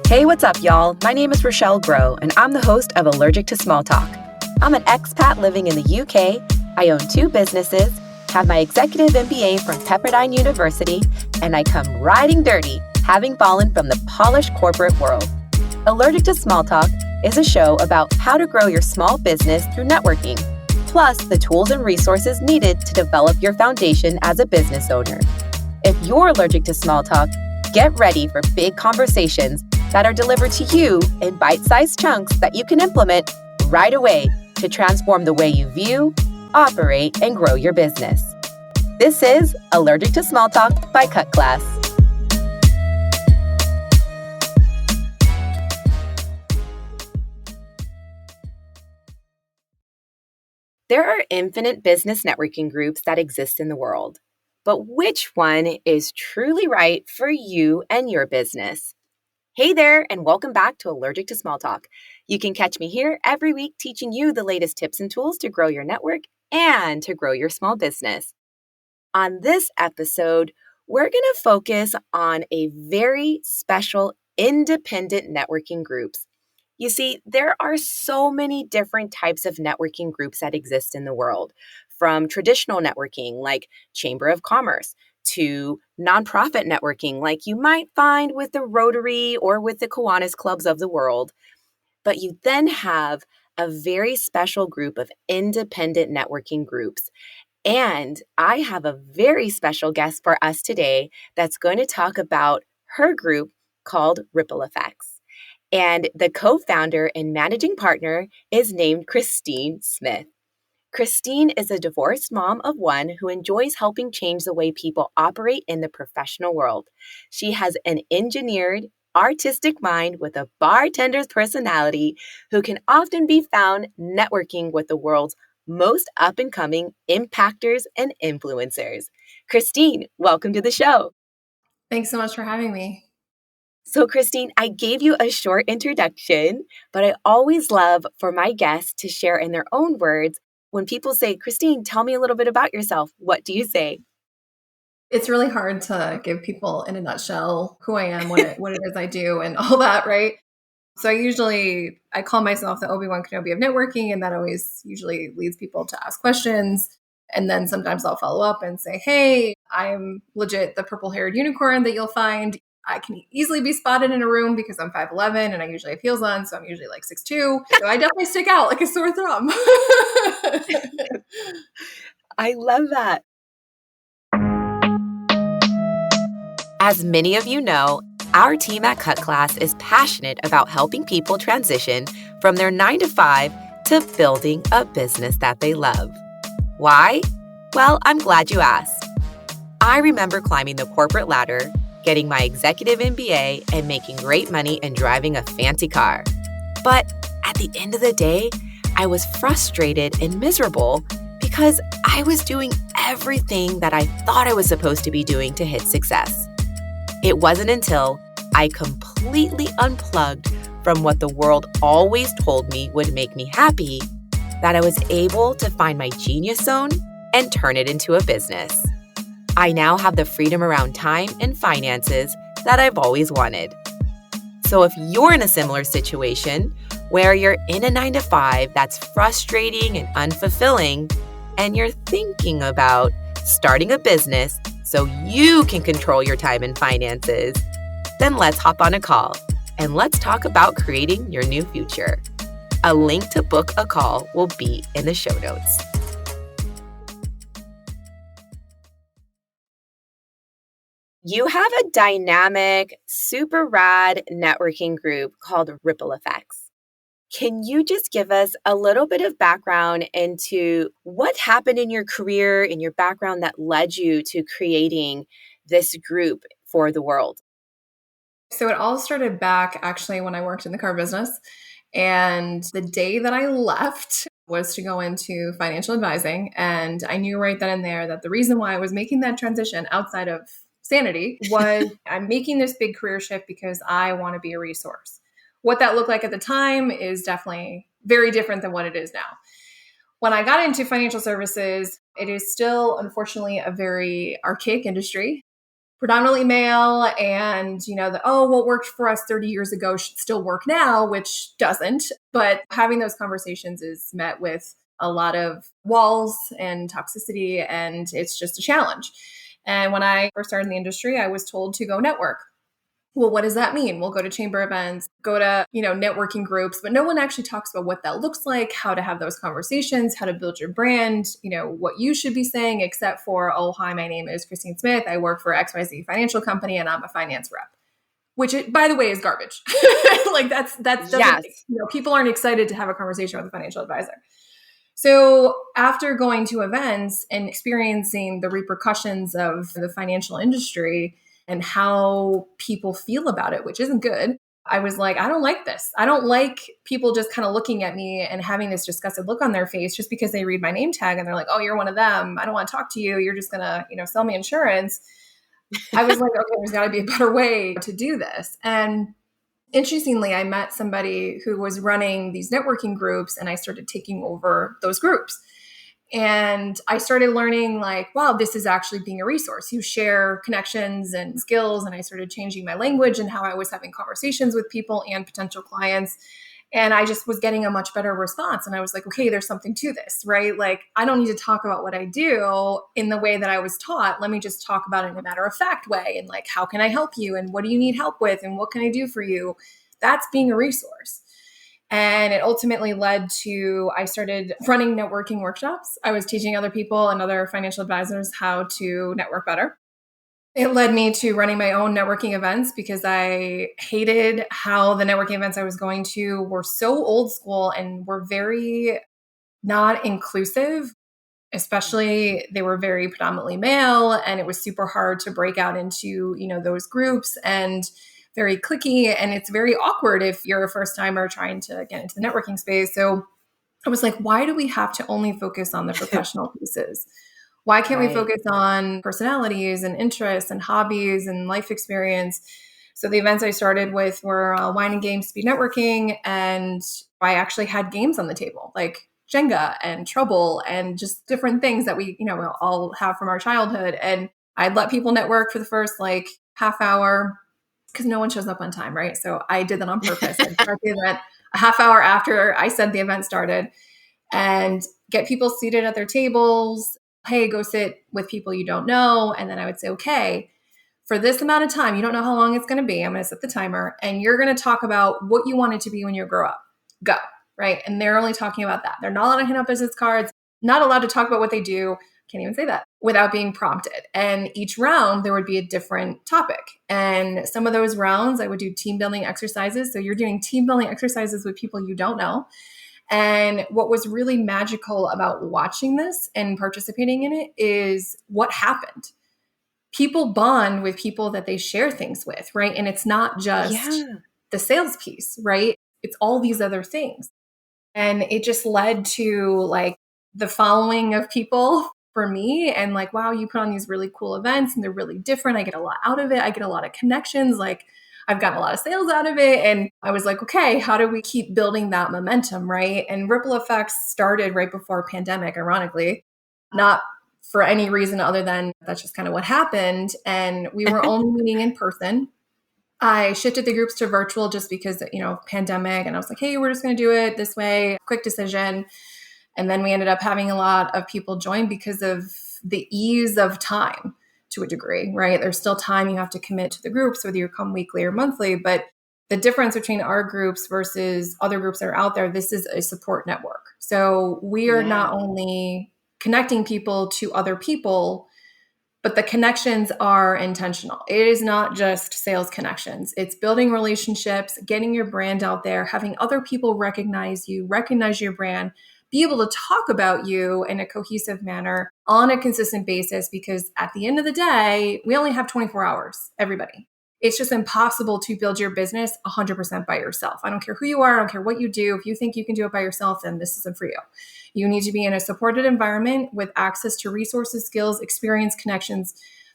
Hey, what's up, y'all? My name is Rochelle, and I'm the host of Allergic to Small Talk. I'm an expat living in the UK. I own 2 businesses, have my executive MBA from Pepperdine University, and I come riding dirty, having fallen from the polished corporate world. Allergic to Small Talk is a show about how to grow your small business through networking, plus the tools and resources needed to develop your foundation as a business owner. If you're allergic to small talk, get ready for big conversations that are delivered to you in bite-sized chunks that you can implement right away to transform the way you view, operate, and grow your business. This is Allergic to Small Talk by Cut Class. There are infinite business networking groups that exist in the world, but which one is truly right for you and your business? Hey there, and welcome back to Allergic to Small Talk. You can catch me here every week teaching you the latest tips and tools to grow your network and to grow your small business. On this episode, we're going to focus on a very special independent networking groups. You see, there are so many different types of networking groups that exist in the world, from traditional networking like Chamber of Commerce to nonprofit networking like you might find with the Rotary or with the Kiwanis clubs of the world. But you then have a very special group of independent networking groups. And I have a very special guest for us today that's going to talk about her group called Ripple Effects. And the co-founder and managing partner is named Christine Smith. Christine is a divorced mom of 1 who enjoys helping change the way people operate in the professional world. She has an engineered, artistic mind with a bartender's personality who can often be found networking with the world's most up-and-coming impactors and influencers. Christine, welcome to the show. Thanks so much for having me. So, Christine, I gave you a short introduction, but I always love for my guests to share in their own words. When people say, Christine, tell me a little bit about yourself, what do you say? It's really hard to give people in a nutshell who I am, what it is I do, and all that, right? So I call myself the Obi-Wan Kenobi of networking, and that always usually leads people to ask questions. And then sometimes I'll follow up and say, hey, I'm legit the purple-haired unicorn that you'll find. I can easily be spotted in a room because I'm 5'11", and I usually have heels on, so I'm usually like 6'2". So I definitely stick out like a sore thumb. I love that. As many of you know, our team at Cut Class is passionate about helping people transition from their 9-to-5 to building a business that they love. Why? Well, I'm glad you asked. I remember climbing the corporate ladder, getting my executive MBA, and making great money and driving a fancy car. But at the end of the day, I was frustrated and miserable because I was doing everything that I thought I was supposed to be doing to hit success. It wasn't until I completely unplugged from what the world always told me would make me happy that I was able to find my genius zone and turn it into a business. I now have the freedom around time and finances that I've always wanted. So if you're in a similar situation where you're in a 9-to-5 that's frustrating and unfulfilling, and you're thinking about starting a business so you can control your time and finances, then let's hop on a call and let's talk about creating your new future. A link to book a call will be in the show notes. You have a dynamic, super rad networking group called Ripple Effects. Can you just give us a little bit of background into what happened in your career, in your background that led you to creating this group for the world? So it all started back actually when I worked in the car business. And the day that I left was to go into financial advising. And I knew right then and there that the reason why I was making that transition outside of sanity was I'm making this big career shift because I want to be a resource. What that looked like at the time is definitely very different than what it is now. When I got into financial services, it is still, unfortunately, a very archaic industry. predominantly male, and oh, what worked for us 30 years ago should still work now, which doesn't. But having those conversations is met with a lot of walls and toxicity, and it's just a challenge. And when I first started in the industry, I was told to go network. Well, what does that mean? We'll go to chamber events, go to, networking groups, but no one actually talks about what that looks like, how to have those conversations, how to build your brand, what you should be saying, except for, oh, hi, my name is Christine Smith. I work for XYZ financial company and I'm a finance rep, which by the way is garbage. Like that's doesn't, Yes. people aren't excited to have a conversation with a financial advisor. So after going to events and experiencing the repercussions of the financial industry and how people feel about it, which isn't good, I was like, I don't like this. I don't like people just kind of looking at me and having this disgusted look on their face just because they read my name tag and they're like, oh, you're one of them. I don't want to talk to you. You're just going to, sell me insurance. I was like, okay, there's got to be a better way to do this. And interestingly, I met somebody who was running these networking groups and I started taking over those groups. And I started learning like, wow, this is actually being a resource. You share connections and skills. And I started changing my language and how I was having conversations with people and potential clients. And I just was getting a much better response. And I was like, okay, there's something to this, right? Like, I don't need to talk about what I do in the way that I was taught. Let me just talk about it in a matter of fact way. And like, how can I help you? And what do you need help with? And what can I do for you? That's being a resource. And it ultimately led to, I started running networking workshops. I was teaching other people and other financial advisors how to network better. It led me to running my own networking events because I hated how the networking events I was going to were so old school and were very not inclusive. Especially they were very predominantly male, and it was super hard to break out into, those groups, and very cliquey, and it's very awkward if you're a first timer trying to get into the networking space. So I was like, why do we have to only focus on the professional pieces? Why can't we Right. focus on personalities and interests and hobbies and life experience? So the events I started with were wine and game speed networking, and I actually had games on the table like Jenga and Trouble and just different things that we all have from our childhood. And I'd let people network for the first like half hour because no one shows up on time, right? So I did that on purpose. I'd start the event a half hour after I said the event started and get people seated at their tables. Hey, go sit with people you don't know. And then I would say, okay, for this amount of time, you don't know how long it's going to be. I'm going to set the timer and you're going to talk about what you want it to be when you grow up. Go. Right. And they're only talking about that. They're not allowed to hand out business cards, not allowed to talk about what they do. Can't even say that without being prompted. And each round, there would be a different topic. And some of those rounds, I would do team building exercises. So you're doing team building exercises with people you don't know. And what was really magical about watching this and participating in it is what happened. People bond with people that they share things with, right? And it's not just Yeah. the sales piece, right? It's all these other things. And it just led to like the following of people for me and like, wow, you put on these really cool events and they're really different. I get a lot out of it. I get a lot of connections. Like I've gotten a lot of sales out of it. And I was like, okay, how do we keep building that momentum, right? And ripple effects started right before pandemic, ironically, not for any reason other than that's just kind of what happened. And we were only meeting in person. I shifted the groups to virtual just because, pandemic. And I was like, hey, we're just going to do it this way, quick decision. And then we ended up having a lot of people join because of the ease of time to a degree, right? There's still time you have to commit to the groups, whether you come weekly or monthly. But the difference between our groups versus other groups that are out there, this is a support network. So we are Yeah. not only connecting people to other people, but the connections are intentional. It is not just sales connections. It's building relationships, getting your brand out there, having other people recognize you, recognize your brand, be able to talk about you in a cohesive manner on a consistent basis. Because at the end of the day, we only have 24 hours, everybody. It's just impossible to build your business 100% by yourself. I don't care who you are. I don't care what you do. If you think you can do it by yourself, then this isn't for you. You need to be in a supported environment with access to resources, skills, experience, connections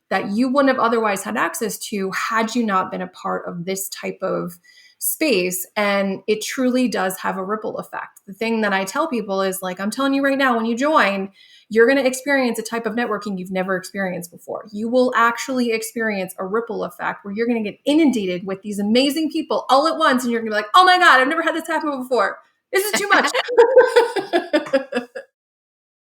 that you wouldn't have otherwise had access to had you not been a part of this type of space, and it truly does have a ripple effect. The thing that I tell people is like, I'm telling you right now, when you join, you're going to experience a type of networking you've never experienced before. You will actually experience a ripple effect where you're going to get inundated with these amazing people all at once, and you're going to be like, oh my God, I've never had this happen before. This is too much.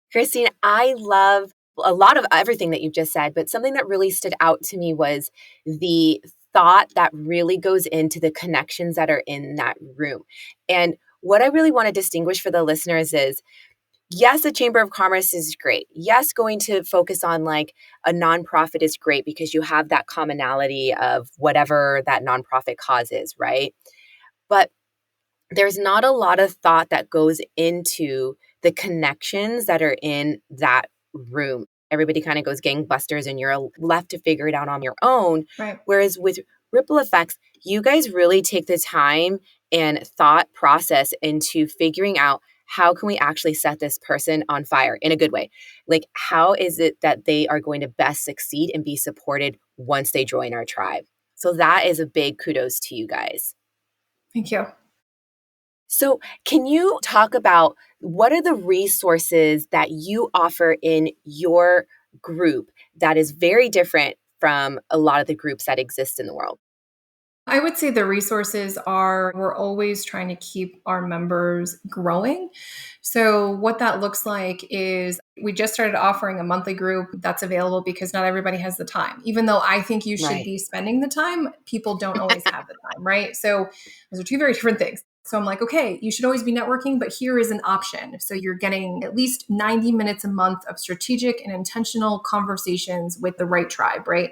Christine, I love a lot of everything that you've just said, but something that really stood out to me was the thought that really goes into the connections that are in that room. And what I really want to distinguish for the listeners is yes, the Chamber of Commerce is great. Yes, going to focus on like a nonprofit is great because you have that commonality of whatever that nonprofit cause is, right? But there's not a lot of thought that goes into the connections that are in that room. Everybody kind of goes gangbusters and you're left to figure it out on your own. Right. Whereas with ripple effects, you guys really take the time and thought process into figuring out how can we actually set this person on fire in a good way? Like, how is it that they are going to best succeed and be supported once they join our tribe? So that is a big kudos to you guys. Thank you. So, can you talk about what are the resources that you offer in your group that is very different from a lot of the groups that exist in the world? I would say the resources are we're always trying to keep our members growing. So, what that looks like is we just started offering a monthly group that's available because not everybody has the time. Even though I think you should Right. be spending the time, people don't always have the time, right? So, those are two very different things. So, I'm like, okay, you should always be networking, but here is an option. So, you're getting at least 90 minutes a month of strategic and intentional conversations with the right tribe, right?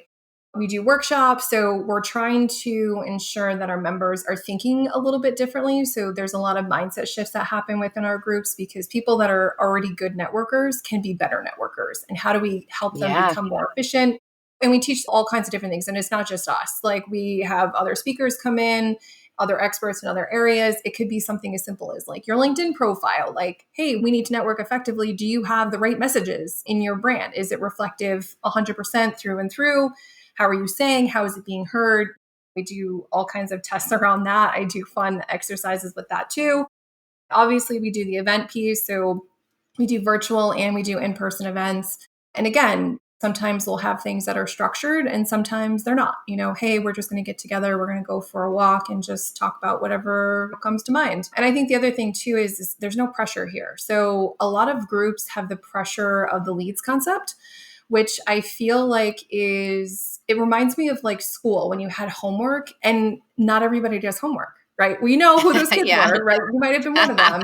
We do workshops. So we're trying to ensure that our members are thinking a little bit differently. So there's a lot of mindset shifts that happen within our groups because people that are already good networkers can be better networkers. And how do we help them Yeah. become more efficient? And we teach all kinds of different things. And it's not just us. Like we have other speakers come in, other experts in other areas. It could be something as simple as like your LinkedIn profile. Like, hey, we need to network effectively. Do you have the right messages in your brand? Is it reflective 100% through and through? How are you saying? How is it being heard? We do all kinds of tests around that. I do fun exercises with that too. Obviously, we do the event piece. So we do virtual and we do in person events. And again, sometimes we'll have things that are structured and sometimes they're not. You know, hey, we're just going to get together. We're going to go for a walk and just talk about whatever comes to mind. And I think the other thing too is there's no pressure here. So a lot of groups have the pressure of the leads concept, which I feel like it reminds me of like school when you had homework and not everybody does homework, right? We know who those kids Yeah. were, right? You might have been one of them.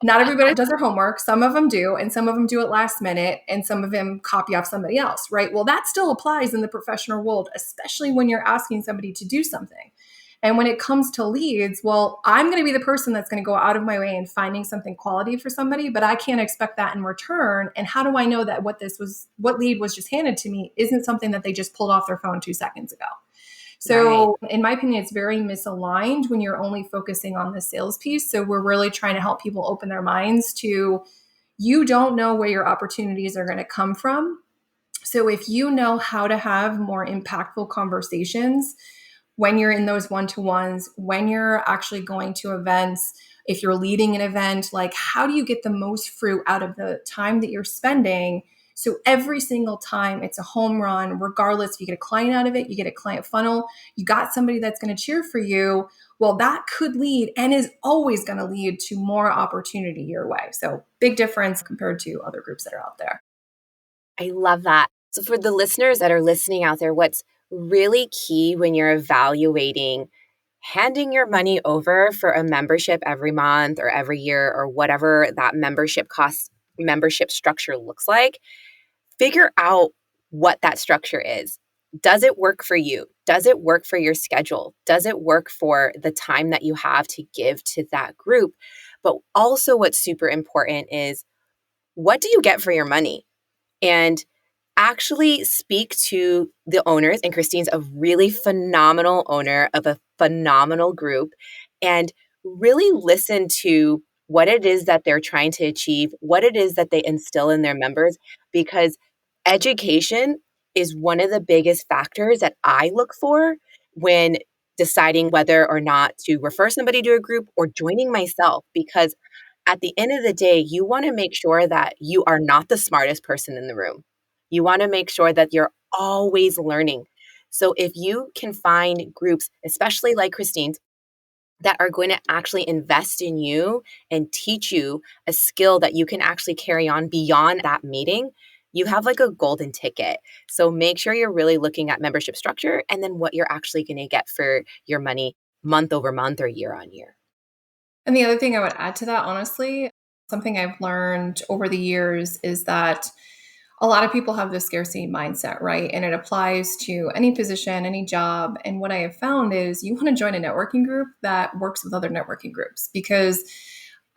Not everybody does their homework. Some of them do, and some of them do it last minute, and some of them copy off somebody else, right? Well, that still applies in the professional world, especially when you're asking somebody to do something. And when it comes to leads, well, I'm going to be the person that's going to go out of my way and finding something quality for somebody, but I can't expect that in return. And how do I know that what lead was just handed to me isn't something that they just pulled off their phone 2 seconds ago? Right. So, in my opinion, it's very misaligned when you're only focusing on the sales piece. So, we're really trying to help people open their minds to you don't know where your opportunities are going to come from. So, if you know how to have more impactful conversations, when you're in those one-to-ones, when you're actually going to events, if you're leading an event, like how do you get the most fruit out of the time that you're spending? So every single time it's a home run, regardless if you get a client out of it, you get a client funnel, you got somebody that's going to cheer for you. Well, that could lead and is always going to lead to more opportunity your way. So big difference compared to other groups that are out there. I love that. So, for the listeners that are listening out there, what's really key when you're evaluating handing your money over for a membership every month or every year or whatever that membership structure looks like, figure out what that structure is. Does it work for you? Does it work for your schedule? Does it work for the time that you have to give to that group? But also, what's super important is what do you get for your money? And actually speak to the owners. And Christine's a really phenomenal owner of a phenomenal group, and really listen to what it is that they're trying to achieve, what it is that they instill in their members, because education is one of the biggest factors that I look for when deciding whether or not to refer somebody to a group or joining myself, because at the end of the day, you want to make sure that you are not the smartest person in the room. You want to make sure that you're always learning. So if you can find groups, especially like Christine's, that are going to actually invest in you and teach you a skill that you can actually carry on beyond that meeting, you have like a golden ticket. So make sure you're really looking at membership structure and then what you're actually going to get for your money month over month or year on year. And the other thing I would add to that, honestly, something I've learned over the years is that a lot of people have this scarcity mindset, right? And it applies to any position, any job. And what I have found is you want to join a networking group that works with other networking groups, because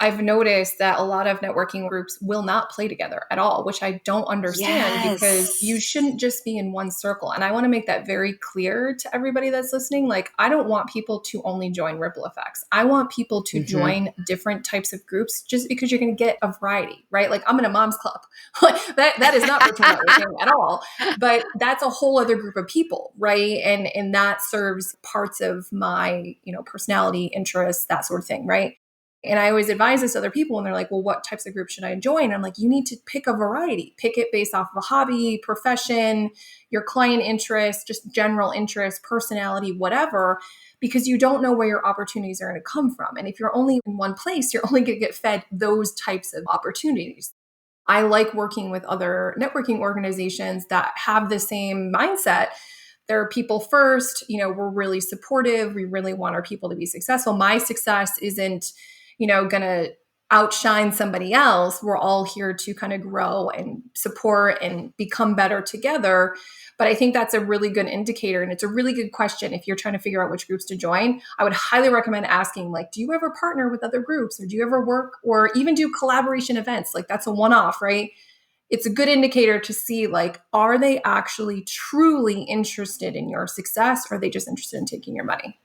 I've noticed that a lot of networking groups will not play together at all, which I don't understand, because you Yes. shouldn't just be in one circle. And I want to make that very clear to everybody that's listening. Like, I don't want people to only join ripple effects. I want people to Hmm. join different types of groups, just because you're going to get a variety, right? Like, I'm in a mom's club. That is not virtual networking at all, but that's a whole other group of people, right? And that serves parts of my, personality, interests, that sort of thing, right? And I always advise this to other people, and they're like, well, what types of groups should I join? I'm like, you need to pick a variety. Pick it based off of a hobby, profession, your client interest, just general interest, personality, whatever, because you don't know where your opportunities are going to come from. And if you're only in one place, you're only going to get fed those types of opportunities. I like working with other networking organizations that have the same mindset. They're people first, we're really supportive. We really want our people to be successful. My success isn't, going to outshine somebody else. We're all here to kind of grow and support and become better together. But I think that's a really good indicator. And it's a really good question if you're trying to figure out which groups to join. I would highly recommend asking, like, do you ever partner with other groups, or do you ever work or even do collaboration events? Like, that's a one-off, right? It's a good indicator to see, like, are they actually truly interested in your success, or are they just interested in taking your money?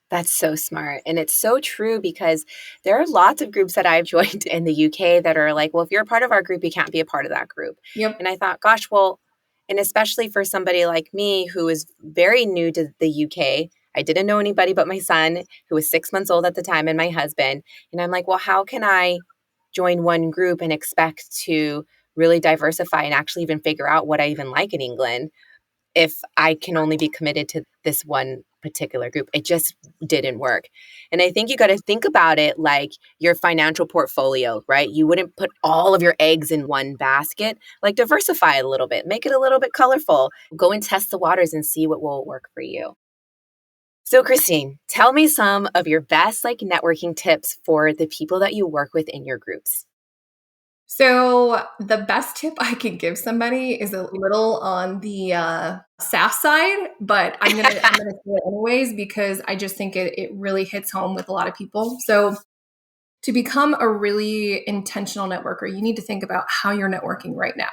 That's so smart. And it's so true because there are lots of groups that I've joined in the UK that are like, well, if you're a part of our group, you can't be a part of that group. Yep. And I thought, gosh, well, and especially for somebody like me who is very new to the UK, I didn't know anybody but my son, who was 6 months old at the time, and my husband. And I'm like, well, how can I join one group and expect to really diversify and actually even figure out what I even like in England if I can only be committed to this one particular group? It just didn't work. And I think you got to think about it like your financial portfolio, right? You wouldn't put all of your eggs in one basket. Like, diversify a little bit, make it a little bit colorful. Go and test the waters and see what will work for you. So, Christine, tell me some of your best like networking tips for the people that you work with in your groups. So the best tip I could give somebody is a little on the sass side, but I'm gonna say it anyways, because I just think it really hits home with a lot of people. So to become a really intentional networker, you need to think about how you're networking right now.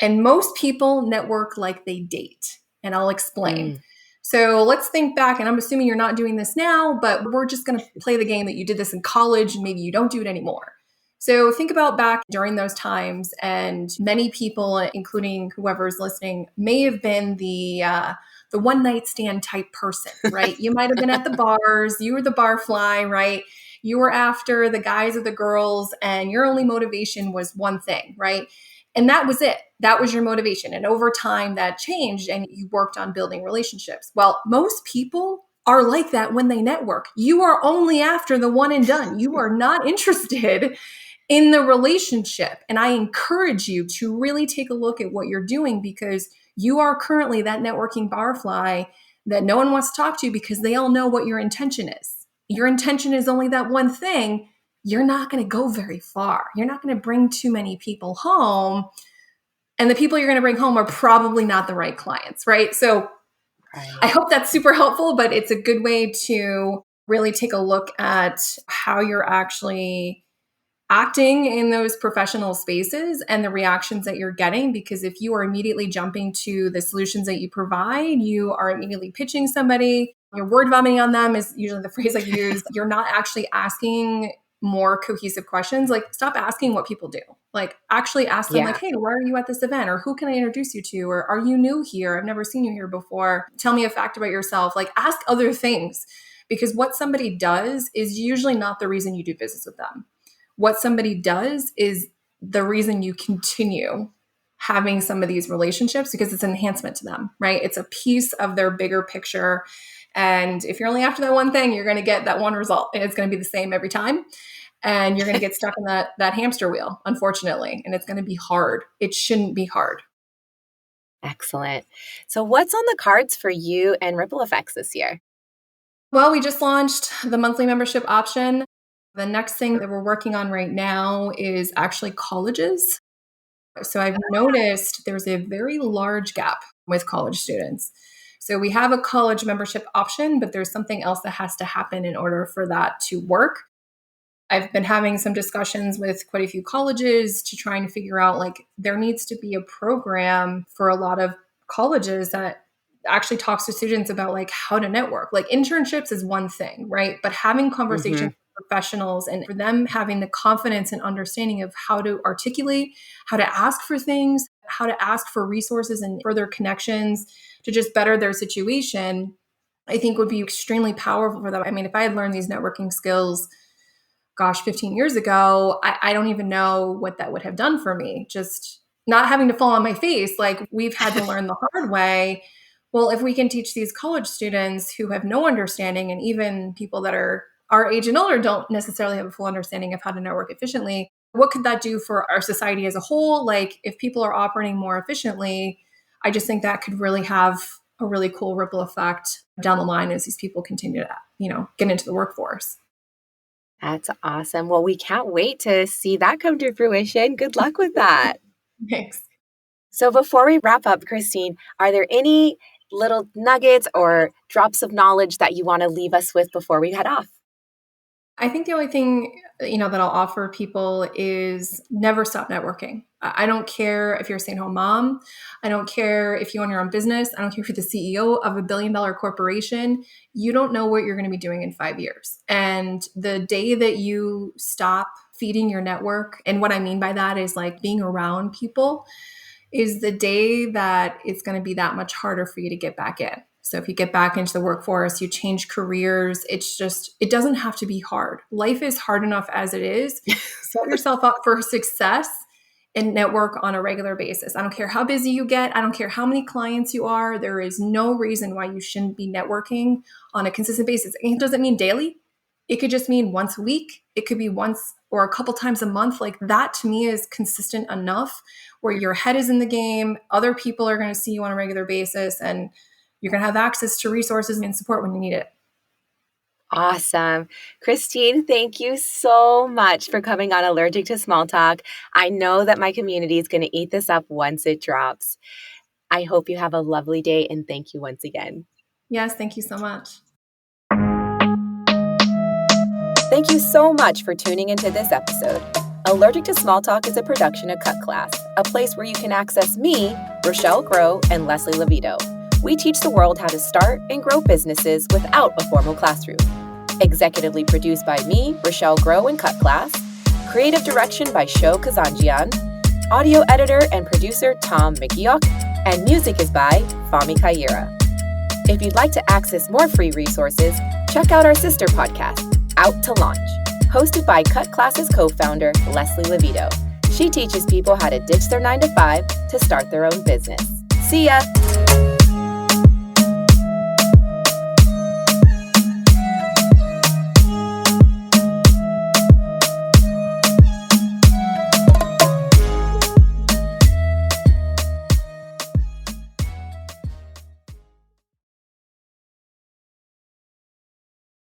And most people network like they date. And I'll explain. Mm. So let's think back, and I'm assuming you're not doing this now, but we're just going to play the game that you did this in college and maybe you don't do it anymore. So think about back during those times, and many people, including whoever's listening, may have been the one night stand type person, right? You might have been at the bars, you were the bar fly, right? You were after the guys or the girls, and your only motivation was one thing, right? And that was it. That was your motivation. And over time, that changed and you worked on building relationships. Well, most people are like that when they network. You are only after the one and done. You are not interested in the relationship. And I encourage you to really take a look at what you're doing, because you are currently that networking barfly that no one wants to talk to, because they all know what your intention is. Your intention is only that one thing. You're not going to go very far. You're not going to bring too many people home. And the people you're going to bring home are probably not the right clients, right? So I Right. hope that's super helpful, but it's a good way to really take a look at how you're actually acting in those professional spaces and the reactions that you're getting. Because if you are immediately jumping to the solutions that you provide, you are immediately pitching somebody, you're word vomiting on them is usually the phrase I use. You're not actually asking more cohesive questions, like stop asking what people do. Like actually ask them like, Yeah. hey, why are you at this event? Or who can I introduce you to? Or are you new here? I've never seen you here before. Tell me a fact about yourself. Like ask other things because what somebody does is usually not the reason you do business with them. What somebody does is the reason you continue having some of these relationships because it's an enhancement to them, right? It's a piece of their bigger picture. And if you're only after that one thing, you're going to get that one result and it's going to be the same every time. And you're going to get stuck in that hamster wheel, unfortunately. And it's going to be hard. It shouldn't be hard. Excellent. So what's on the cards for you and Ripple Effects this year? Well, we just launched the monthly membership option. The next thing that we're working on right now is actually colleges. So I've noticed there's a very large gap with college students. So we have a college membership option, but there's something else that has to happen in order for that to work. I've been having some discussions with quite a few colleges to try and figure out like there needs to be a program for a lot of colleges that actually talks to students about like how to network. Like internships is one thing, right? But having conversations Mm-hmm. with professionals and for them having the confidence and understanding of how to articulate, how to ask for things, how to ask for resources and further connections to just better their situation, I think would be extremely powerful for them. I mean, if I had learned these networking skills 15 years ago, I don't even know what that would have done for me. Just not having to fall on my face. Like we've had to learn the hard way. Well, if we can teach these college students who have no understanding, and even people that are our age and older don't necessarily have a full understanding of how to network efficiently, what could that do for our society as a whole? Like if people are operating more efficiently, I just think that could really have a really cool ripple effect down the line as these people continue to, get into the workforce. That's awesome. Well, we can't wait to see that come to fruition. Good luck with that. Thanks. So, before we wrap up, Christine, are there any little nuggets or drops of knowledge that you want to leave us with before we head off? I think the only thing, that I'll offer people is never stop networking. I don't care if you're a stay-at-home mom. I don't care if you own your own business. I don't care if you're the CEO of a billion-dollar corporation. You don't know what you're going to be doing in 5 years. And the day that you stop feeding your network, and what I mean by that is like being around people, is the day that it's going to be that much harder for you to get back in. So if you get back into the workforce, you change careers, it doesn't have to be hard. Life is hard enough as it is. Set yourself up for success and network on a regular basis. I don't care how busy you get. I don't care how many clients you are. There is no reason why you shouldn't be networking on a consistent basis. It doesn't mean daily. It could just mean once a week. It could be once or a couple times a month. Like that to me is consistent enough where your head is in the game. Other people are going to see you on a regular basis and you're going to have access to resources and support when you need it. Awesome. Christine, thank you so much for coming on Allergic to Small Talk. I know that my community is going to eat this up once it drops. I hope you have a lovely day and thank you once again. Yes, thank you so much. Thank you so much for tuning into this episode. Allergic to Small Talk is a production of Cut Class, a place where you can access me, Rochelle Grow, and Leslie Levito. We teach the world how to start and grow businesses without a formal classroom. Executively produced by me, Rochelle Grow, and Cut Class. Creative direction by Sho Kazanjian. Audio editor and producer Tom McGeoch. And music is by Fami Kaira. If you'd like to access more free resources, check out our sister podcast, Out to Launch, hosted by Cut Class's co-founder, Leslie Levito. She teaches people how to ditch their 9-to-5 to start their own business. See ya!